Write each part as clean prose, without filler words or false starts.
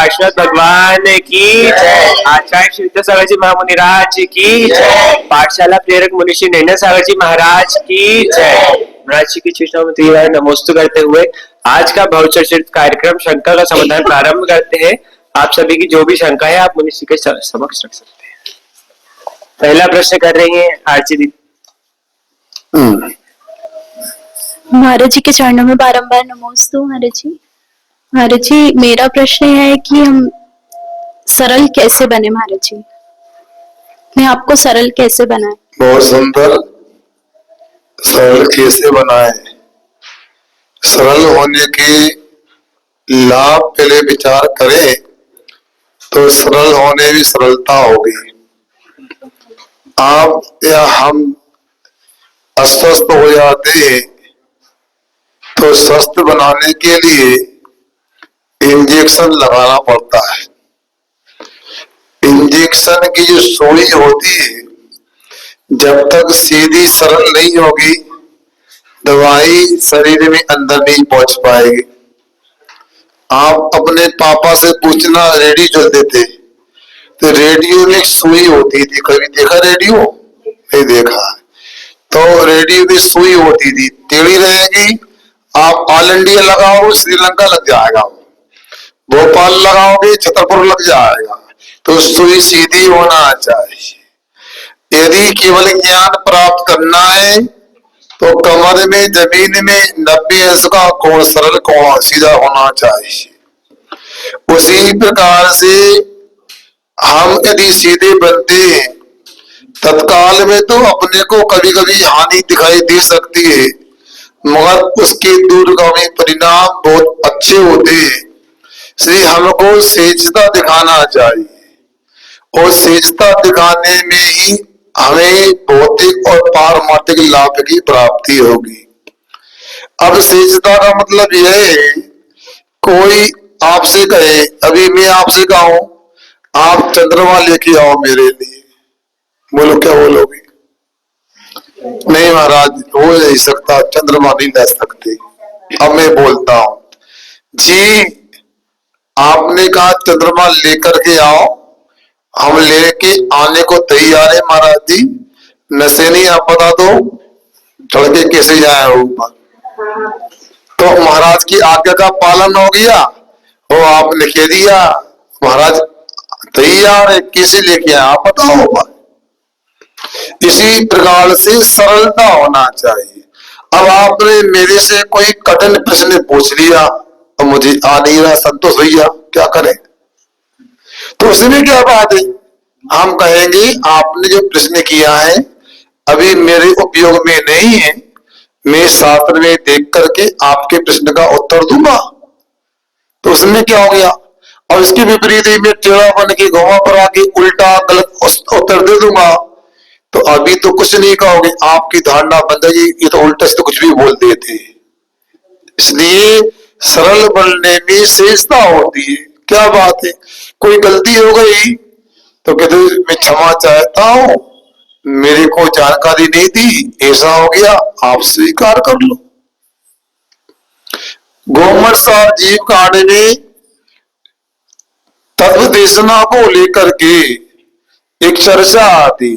पार्षद भगवान की जय। आचार्य श्री विद्यासागर जी महामुनिराज की जय। पाठशाला प्रेरक मुनिषी नैना सागर जी महाराज की जय। महाराज जी की चरणों में त्रिवार नमोस्तु करते हुए आज का बहुचर्चित कार्यक्रम शंका का समाधान प्रारंभ करते हैं। आप सभी की जो भी शंका है आप मुनिषी के समक्ष रख सकते हैं। पहला प्रश्न कर रही है आरती दी। महाराज जी के चरणों में बारंबार नमोस्तु। महाराज जी, महाराज जी मेरा प्रश्न है कि हम सरल कैसे बने। महाराज जी, मैं आपको सरल कैसे बनाए। बहुत सुंदर। सरल कैसे बनाए, सरल होने के लाभ पहले विचार करें तो सरल होने में सरलता होगी। आप या हम अस्वस्थ हो जाते हैं तो स्वस्थ बनाने के लिए इंजेक्शन लगाना पड़ता है। इंजेक्शन की जो सुई होती है जब तक सीधी सरल नहीं होगी दवाई शरीर में अंदर नहीं पहुंच पाएगी। आप अपने पापा से पूछना, रेडियो चलते थे तो रेडियो में सुई होती थी। कभी देखा रेडियो? नहीं देखा। तो रेडियो में सुई होती थी, टेढ़ी रहेगी। आप ऑल इंडिया लगाओ श्रीलंका लग जाएगा, भोपाल लगाओगे छतरपुर लग जाएगा। तो सुई सीधी होना चाहिए। यदि केवल ज्ञान प्राप्त करना है तो कमर में जमीन में 90 अंश का कोण, सरल कोण सीधा होना चाहिए। उसी प्रकार से हम यदि सीधे बनते हैं तत्काल में तो अपने को कभी कभी हानि दिखाई दे सकती है, मगर उसके दूरगामी परिणाम बहुत अच्छे होते हैं। इसलिए हमको सहजता दिखाना चाहिए और सहजता दिखाने में ही हमें भौतिक और पारमार्थिक लाभ की प्राप्ति होगी। अब सहजता का मतलब यह है, कोई आपसे कहे, अभी मैं आपसे कहूं आप चंद्रमा लेके आओ मेरे लिए, बोलो क्या बोलोगे? नहीं महाराज हो नहीं सकता, चंद्रमा नहीं ला सकते। अब मैं बोलता हूं, जी आपने कहा चंद्रमा लेकर के आओ, हम लेके आने को तैयार है महाराज जी। नशे नहीं आप बता दो चढ़ के कैसे जाए ऊपर। तो महाराज की आज्ञा का पालन हो गया, वो आपने कह दिया महाराज तैयार है, कैसे लेके आए आप बताओ ऊपर। इसी प्रकार से सरलता होना चाहिए। अब आपने मेरे से कोई कठिन प्रश्न पूछ लिया और मुझे आ नहीं रहा, संतोष भैया क्या करें? तो उसमें क्या बात है, हम कहेंगे आपने जो प्रश्न किया है अभी मेरे उपयोग में नहीं है, मैं शास्त्र में देख करके आपके प्रश्न का उत्तर दूंगा। तो उसमें क्या हो गया? और इसके विपरीत ही मैं टेढ़ा बन के घुमा पर आके उल्टा गलत उत्तर दे दूंगा तो अभी तो कुछ नहीं कहोगे, आपकी धारणा बन जाएगी ये तो उल्टा से तो कुछ भी बोल देते। इसलिए सरल बनने में शेषता होती है। क्या बात है, कोई गलती हो गई तो कहते मैं क्षमा चाहता हूं, मेरे को जानकारी नहीं थी, ऐसा हो गया, आप स्वीकार कर लो। गोमर साहब जीव कांड में तत्व देशना को लेकर के एक चर्चा आती,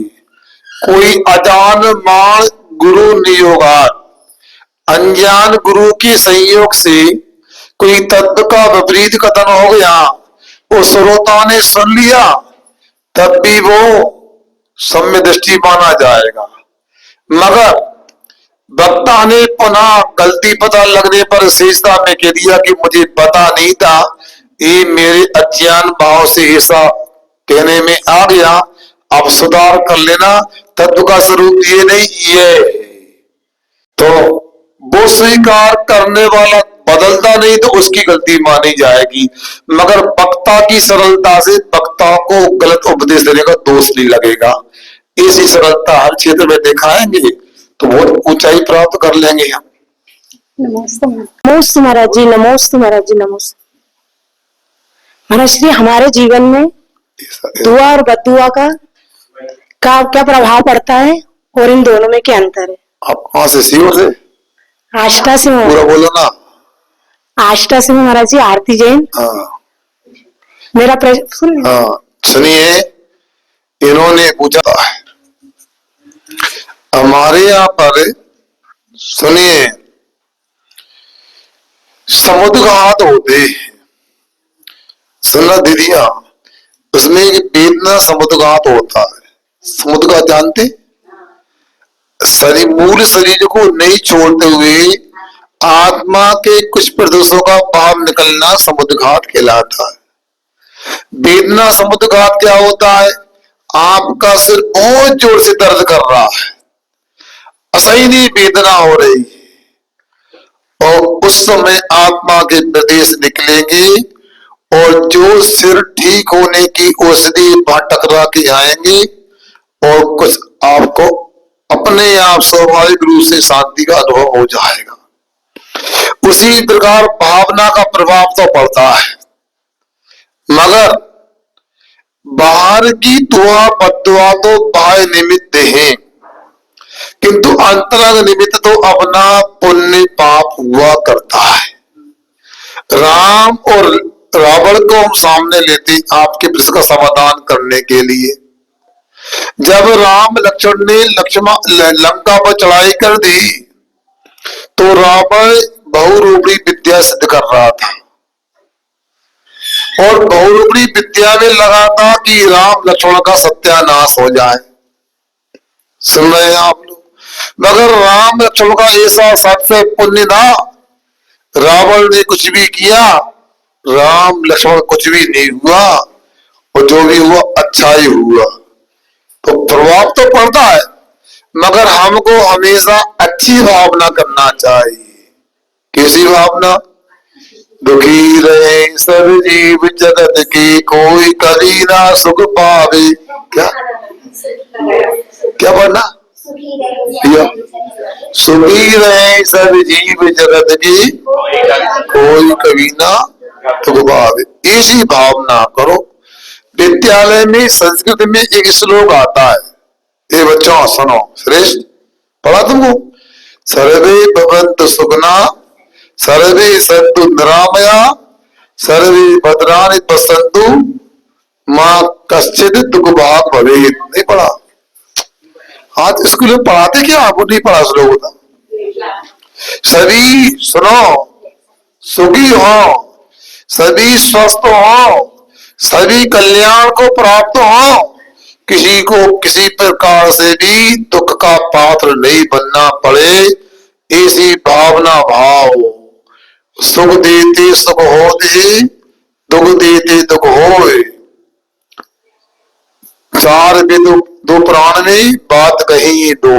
कोई अजान मान गुरु नियोगार, अनजान गुरु के संयोग से कोई तत्व का विपरीत कथन हो गया, वो श्रोता ने सुन लिया तब भी वो सम्य दृष्टि माना जाएगा। मगर वक्ता ने पुनः गलती पता लगने पर शेषता में कह दिया कि मुझे पता नहीं था, ये मेरे अज्ञान भाव से ऐसा कहने में आ गया, आप सुधार कर लेना, तत्व का स्वरूप ये नहीं ये। तो वो स्वीकार करने वाला बदलता नहीं तो उसकी गलती मानी जाएगी, मगर वक्ता की सरलता से वक्ता को गलत उपदेश देने का दोष नहीं लगेगा। ऐसी सरलता हर क्षेत्र में दिखाएंगे तो बहुत ऊंचाई प्राप्त कर लेंगे हम। नमोस्तु महाराज जी, नमोस्तु महाराज जी, नमोस्तु महाराज जी। हमारे जीवन में दुआ और बद्दुआ का क्या प्रभाव पड़ता है और इन दोनों में क्या अंतर है? आप कहाँ से? सीहोर से? आष्टा से हूँ। पूरा बोलो ना। आष्टा से हूँ महाराज जी, आरती जैन। हाँ मेरा प्रश्न सुन। हाँ सुनिए, इन्होंने पूछा हमारे यहाँ पर, सुनिए, समुद्र घाट होते हैं, सुनना दीदिया, उसमें एक वेदना समुद्र घाट होता है। समुद्र घाट जानते? शरीर, मूल शरीर को नहीं छोड़ते हुए आत्मा के कुछ प्रदेशों का बाहर निकलना समुद्र घाट कहलाता है। वेदना समुद्र घाट क्या होता है? आपका सिर बहुत जोर से दर्द कर रहा है, असहनीय वेदना हो रही है, और उस समय आत्मा के प्रदेश निकलेंगे और जो सिर ठीक होने की औषधि वहां टकरा के आएंगे और कुछ आपको अपने आप स्वाभाविक रूप से शांति का अनुभव हो जाएगा। उसी प्रकार भावना का प्रभाव तो पड़ता है, मगर बाहर की दुआ बद्दुआ तो बाह्य निमित्त है, किंतु अंतरंग निमित्त तो अपना पुण्य पाप हुआ करता है। राम और रावण को हम सामने लेते आपके प्रश्न का समाधान करने के लिए। जब राम लक्ष्मण ने लंका पर चढ़ाई कर दी तो रावण बहुरूपी विद्या सिद्ध कर रहा था और बहुरूपी विद्या में लगा था कि राम लक्ष्मण का सत्यानाश हो जाए। सुन रहे हैं आप लोग? मगर राम लक्ष्मण का ऐसा सत्य पुण्य था, रावण ने कुछ भी किया, राम लक्ष्मण कुछ भी नहीं हुआ, और जो भी हुआ अच्छा ही हुआ। तो प्रभाव तो पड़ता है, मगर हमको हमेशा अच्छी भावना करना चाहिए। कैसी भावना? दुखी रहे सब जीव जगत के, कोई कभी ना सुख पावे। क्या क्या पढ़ना? सुखी रहे सब जीव जगत की, कोई कभी ना सुख पावे। ऐसी भावना करो। विद्यालय में संस्कृत में एक श्लोक आता है, ये बच्चों सुनो, श्रेष्ठ पढ़ा तुमको? सर्वे भवन्तु सुखिना, सर्वे सन्तु निरामया, सर्वे भद्राणि पश्यन्तु, मां कश्चित् दुख भाग् भवेत्। नहीं पढ़ा? आज स्कूल में पढ़ाते क्या? आपको नहीं पढ़ा श्लोक था? सभी सुनो, सुखी हो, सभी स्वस्थ हो, सभी कल्याण को प्राप्त हो, किसी को किसी प्रकार से भी दुख का पात्र नहीं बनना पड़े, ऐसी भावना भाव। सुख देते सुख हो दे, दुख देते दुख होए, चार दो प्राण में बात कही दो।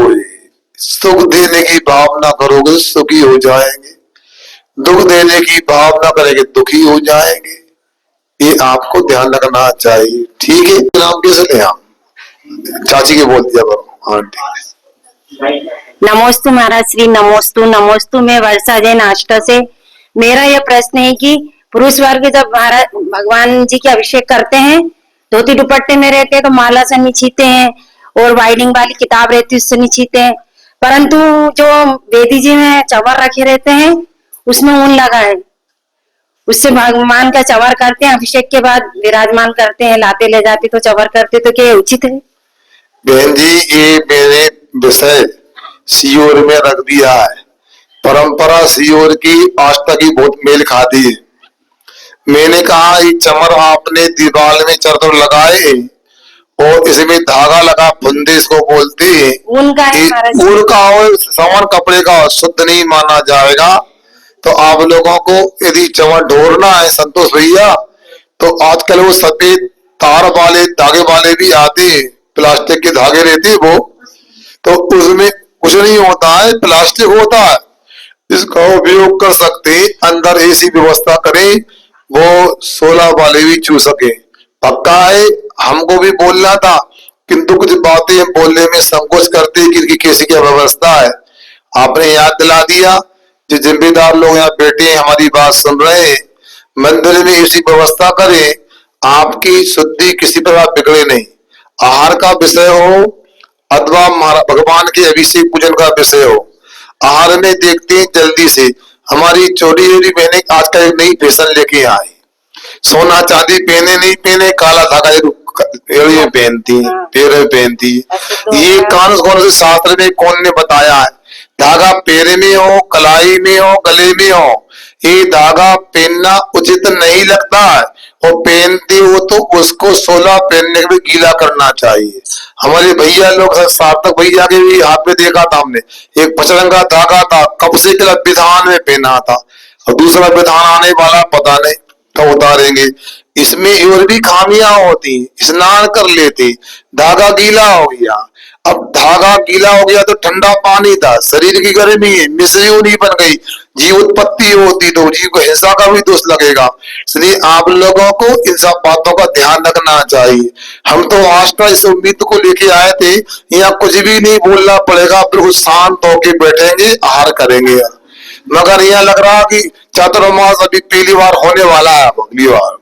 सुख देने की भावना करोगे सुखी हो जाएंगे, दुख देने की भावना करेंगे दुखी हो जाएंगे। ये आपको ध्यान रखना चाहिए, ठीक है? नाम कैसे ले? आप चाची के बोल दिया करो। हाँ ठीक है। नमोस्तु महाराज श्री, नमोस्तु नमोस्तु। मैं वर्षा जैन आष्टा से। मेरा यह प्रश्न है कि पुरुष वर्ग जब महाराज भगवान जी के अभिषेक करते हैं, धोती दुपट्टे में रहते हैं तो माला से नीचीते हैं और वाइडिंग वाली किताब रहती है उससे नीचीते हैं, परंतु जो वेदी जी में चवर रखे रहते हैं उसमें ऊन लगा है, उससे भगवान का चवर करते हैं, अभिषेक के बाद विराजमान करते हैं, लाते ले जाते तो चवर करते, तो क्या उचित है? बहन जी, ये मेरे विषय सियोर में रख दिया है। परंपरा सियोर की आस्था की बहुत मेल खाती है। मैंने कहा ये चमर आपने दीवार में चरदर लगाए और इसमें धागा लगा, फुंदे इसको बोलते हैं। ऊन का है महाराज। ऊन का और सामान कपड़े का शुद्ध नहीं माना जाएगा। तो आप लोगों को यदि चमर ढोरना है संतोष भैया, तो आजकल वो सफेद तार वाले धागे वाले भी आते हैं, प्लास्टिक के धागे रहते हैं वो, तो उसमें कुछ नहीं होता है, प्लास्टिक होता है, इसका उपयोग कर सकते। अंदर ऐसी व्यवस्था करें वो 16 वाले भी छू सके। पक्का है, हमको भी बोलना था, किंतु कुछ बातें हम बोलने में संकोच करते कि इनकी कैसी क्या व्यवस्था है। आपने याद दिला दिया। जो जिम्मेदार लोग यहाँ बैठे हैं हमारी बात सुन रहे हैं, मंदिर में ऐसी व्यवस्था करें आपकी शुद्धि किसी प्रकार बिगड़े नहीं। आहार का विषय हो अथवा भगवान के अभिषेक पूजन का विषय हो, आहार में देखते हैं जल्दी से हमारी छोटी छोटी बहनें आजकल एक नई फैशन लेके आई, सोना चांदी पहने नहीं पहने, काला धागा ये पहनती है, पैर में पहनती है। ये कौन से शास्त्र में कौन ने बताया है? धागा पैर में हो, कलाई में हो, गले में हो, ये धागा पहनना उचित नहीं लगता है। और पहनते हो तो उसको 16 पहनने के भी गीला करना चाहिए। हमारे भैया लोग, सार्थक भैया के भी हाथ में देखा था हमने, एक पचरंगा धागा था, कब से विधान में पहना था, और दूसरा विधान आने वाला पता नहीं तो उतारेंगे। इसमें और भी खामियां होती, स्नान कर लेते, धागा गीला हो गया। अब धागा गीला हो गया तो ठंडा पानी था, शरीर की गर्मी है, मिश्री नहीं बन गई, जीव उत्पत्ति होती तो जीव को हिंसा का भी दोष लगेगा। इसलिए आप लोगों को इन सब बातों का ध्यान रखना चाहिए। हम तो आस्था इस उम्मीद को लेके आए थे, यहाँ कुछ भी नहीं बोलना पड़ेगा, बिल्कुल शांत होके बैठेंगे, आहार करेंगे। मगर यह लग रहा कि चातुर्मास अभी पहली बार होने वाला है, अगली बार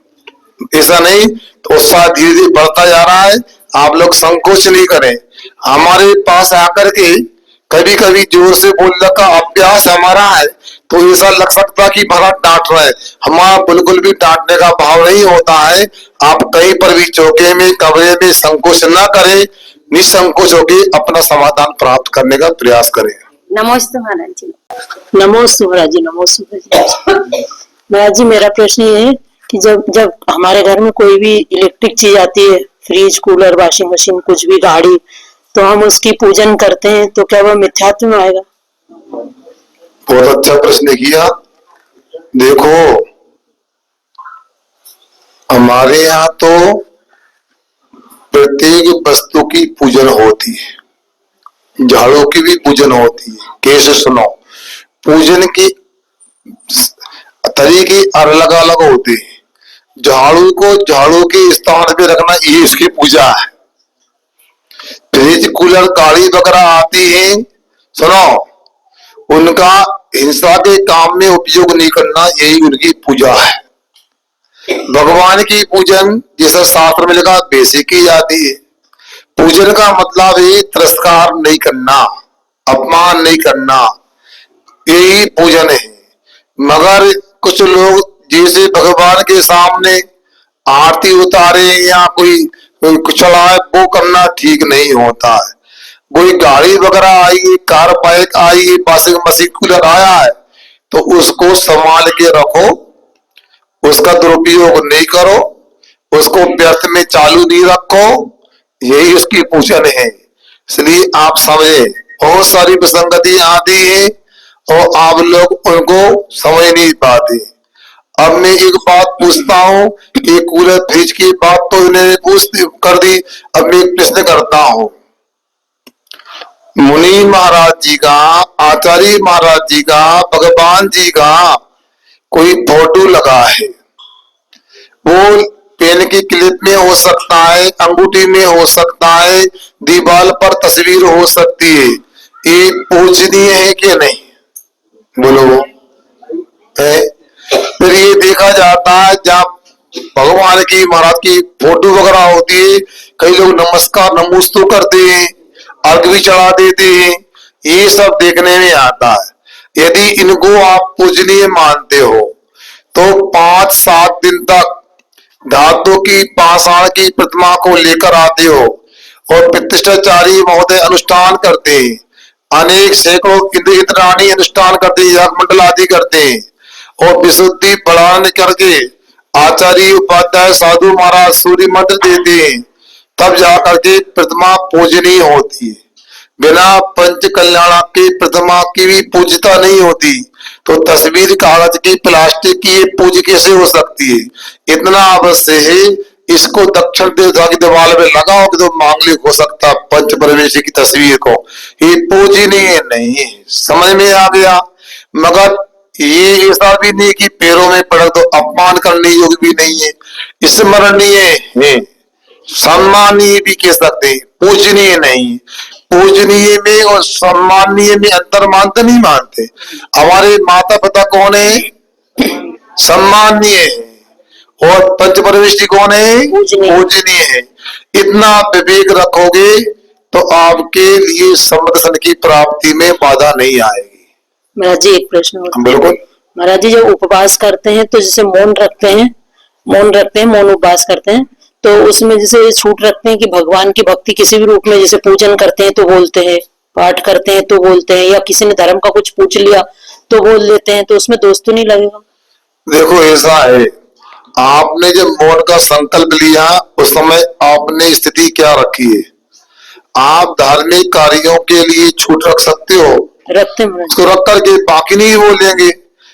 ऐसा नहीं, तो उत्साह धीरे धीरे बढ़ता जा रहा है। आप लोग संकोच नहीं करें, हमारे पास आकर के कभी कभी जोर से बोलने का अभ्यास हमारा है, तो ऐसा लग सकता कि महाराज डांट रहे, हमारा बिल्कुल भी डांटने का भाव नहीं होता है। आप कहीं पर भी चौके में, कमरे में संकोच न करें, निसंकोच होकर अपना समाधान प्राप्त करने का प्रयास करें। नमस्ते महाराज जी। नमोस्तु महाराज जी, नमोस्तु महाराज जी। महाराज जी, मेरा प्रश्न ये है कि जब हमारे घर में कोई भी इलेक्ट्रिक चीज आती है, फ्रिज, कूलर, वॉशिंग मशीन, कुछ भी, गाड़ी, तो हम उसकी पूजन करते हैं, तो क्या वह मिथ्यात्व में आएगा? बहुत अच्छा प्रश्न किया। देखो, हमारे यहाँ तो प्रत्येक वस्तु की पूजन होती है, झाड़ू की भी पूजन होती है। कैसे? सुनो, पूजन की तरीके अलग अलग होते हैं। झाड़ू को झाड़ू के स्थान पे रखना, ये इसकी पूजा है। फ्रिज, कूलर, गाड़ी वगैरह आती है, सुनो, उनका हिंसा के काम में उपयोग नहीं करना, यही उनकी पूजा है। भगवान की पूजन जैसा शास्त्र में लिखा वैसे की जाती है। पूजन का मतलब है तिरस्कार नहीं करना, अपमान नहीं करना, यही पूजन है। मगर कुछ लोग जैसे भगवान के सामने आरती उतारे या कोई चढ़ाए, वो करना ठीक नहीं होता है। कोई गाड़ी वगैरह आई, कार, बाइक आई, वॉशिंग मशीन, कूलर आया है, तो उसको संभाल के रखो, उसका दुरुपयोग नहीं करो, उसको व्यर्थ में चालू नहीं रखो, यही उसकी पूजन है। इसलिए आप समझे, बहुत सारी विसंगति आती है और आप लोग उनको समझ नहीं पाते। अब मैं एक बात पूछता हूँ, एक कूलर, फ्रिज की बात तो इन्हें पूछ कर दी, अब मैं एक प्रश्न करता हूँ। मुनि महाराज जी का, आचार्य महाराज जी का, भगवान जी का कोई फोटो लगा है, वो पेन की क्लिप में हो सकता है, अंगूठी में हो सकता है, दीवार पर तस्वीर हो सकती है, ये पूजनीय है कि नहीं? बोलो है? फिर ये देखा जाता है जहाँ भगवान की, महाराज की फोटो वगैरह होती है, कई लोग नमस्कार नमोस्तु करते हैं, अर्घ भी चढ़ा देते हैं, ये सब देखने में आता है। यदि इनको आप पूजनीय मानते हो तो 5-7 दिन तक धातु की, पाषाण की प्रतिमा को लेकर आते हो और प्रतिष्ठाचारी महोदय अनुष्ठान करते हैं, अनेक सैकड़ों इंद्राणी अनुष्ठान करते हैं, याग मंडल आदि करते हैं, और विशुद्धि बढ़ाने करके आचार्य, उपाध्याय, साधु महाराज सूर्य मंत्र देते हैं, तब जाकर के प्रतिमा पूजनीय होती है। बिना पंच कल्याण की प्रतिमा की भी पूजता नहीं होती, तो तस्वीर कागज की, प्लास्टिक की पूज कैसे हो सकती है? इतना अवश्य है, इसको दक्षिण दिशा की दीवार में लगाओ तो मांगलिक हो सकता पंच परमेश्वर की तस्वीर को, ये पूजनीय नहीं है। समझ में आ गया? मगर ये ऐसा भी नहीं कि पैरों में पड़ तो अपमान करने योग्य भी नहीं है, स्मरणीय है, सम्मानीय भी कह सकते हैं, पूजनीय नहीं। पूजनीय में और सम्मानीय में अंतर मानते नहीं मानते? हमारे माता पिता कौन है? सम्मानीय है, और पंच परमेश्वर कौन है? पूजनीय है। इतना विवेक रखोगे तो आपके लिए समदर्शन की प्राप्ति में बाधा नहीं आएगी। महाराज जी, एक प्रश्न और। बिल्कुल। महाराज जी, जब उपवास करते हैं तो जैसे मौन रखते हैं, मौन रखते हैं, मौन उपवास करते हैं, तो उसमें जैसे छूट रखते हैं कि भगवान की भक्ति किसी भी रूप में, जैसे पूजन करते हैं तो बोलते हैं, पाठ करते हैं तो बोलते हैं, या किसी ने धर्म का कुछ पूछ लिया तो बोल लेते हैं, तो उसमें दोष तो नहीं लगेगा? देखो ऐसा है, आपने जब मौन का संकल्प लिया उस समय आपने स्थिति क्या रखी है? आप धार्मिक कार्यों के लिए छूट रख सकते हो, रखते हैं महाराज। उसको रख करके बाकी नहीं बोलेंगे।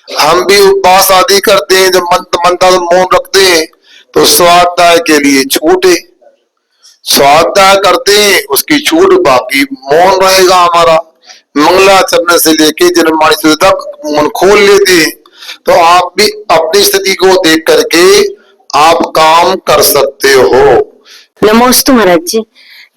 हम भी उपवास आदि करते हैं, जब मंत्र मौन रखते हैं तो स्वाध्याय के लिए छूट है, स्वाध्याय करते हैं उसकी छूट, बाकी मौन रहेगा हमारा। मंगलाचरण से लेके जन्माष्टमी तक मौन खोल लेते हैं, तो आप भी अपनी स्थिति को देख करके आप काम कर सकते हो। नमोस्तु महाराज जी।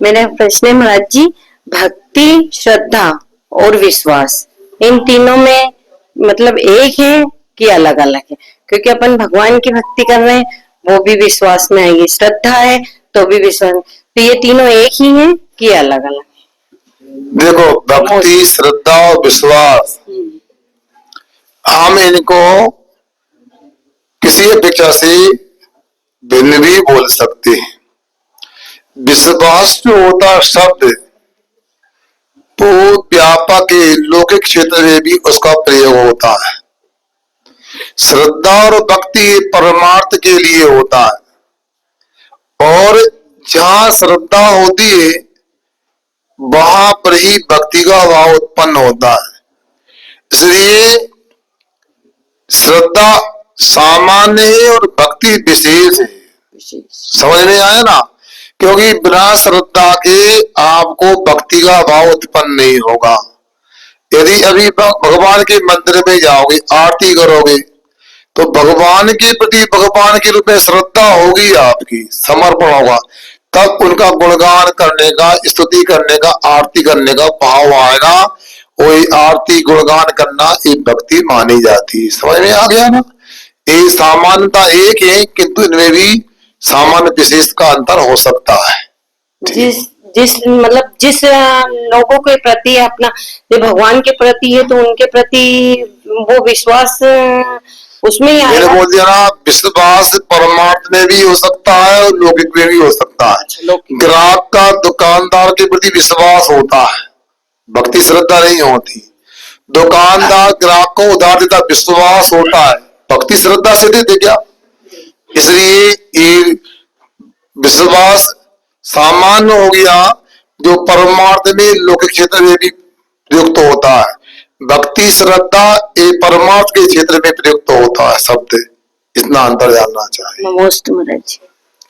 मेरा प्रश्न है महाराज जी, भक्ति, श्रद्धा और विश्वास, इन तीनों में मतलब एक है कि अलग अलग है? क्योंकि अपन भगवान की भक्ति कर रहे हैं, वो भी विश्वास में आएगी, श्रद्धा है तो भी विश्वास, तो ये तीनों एक ही है कि अलग अलग? देखो, भक्ति, श्रद्धा और विश्वास, हम इनको किसी अपेक्षा से भिन्न भी बोल सकते हैं। विश्वास जो होता है शब्द, तो व्यापक लौकिक क्षेत्र में भी उसका प्रयोग होता है। श्रद्धा और भक्ति परमार्थ के लिए होता है, और जहां श्रद्धा होती है वहां पर ही भक्ति का भाव उत्पन्न होता है। इसलिए श्रद्धा सामान्य है और भक्ति विशेष है। समझ में आया ना? क्योंकि बिना श्रद्धा के आपको भक्ति का भाव उत्पन्न नहीं होगा। यदि अभी भगवान के मंदिर में जाओगे, आरती करोगे, तो भगवान के प्रति, भगवान के रूप में श्रद्धा होगी, आपकी समर्पण होगा, तब उनका गुणगान करने का, स्तुति करने का, आरती करने का भाव आएगा। वही आरती गुणगान करना एक भक्ति मानी जाती है। समझ में आ गया ना? ये सामान्यता एक है, किंतु इनमें भी सामान्य विशेष का अंतर हो सकता है। जिस मतलब जिस लोगों के प्रति अपना, जो भगवान के प्रति है, तो उनके प्रति वो विश्वास उसमें ही मैंने आएगा। बोल दिया ना, विश्वास परमार्थ में भी हो सकता है और लौकिक में भी हो सकता है। ग्राहक का दुकानदार के प्रति विश्वास होता है, भक्ति श्रद्धा नहीं होती। दुकानदार ग्राहक को उधार देता, विश्वास होता है, भक्ति श्रद्धा से देते क्या? इसलिए ये विश्वास सामान्य हो गया, जो परमार्थ में लौकिक क्षेत्र में भी प्रयुक्त होता है। भक्ति श्रद्धा ये परमार्थ के क्षेत्र में प्रयुक्त होता है शब्द। इतना अंतर जानना चाहिए। नमोस्तु महाराज जी।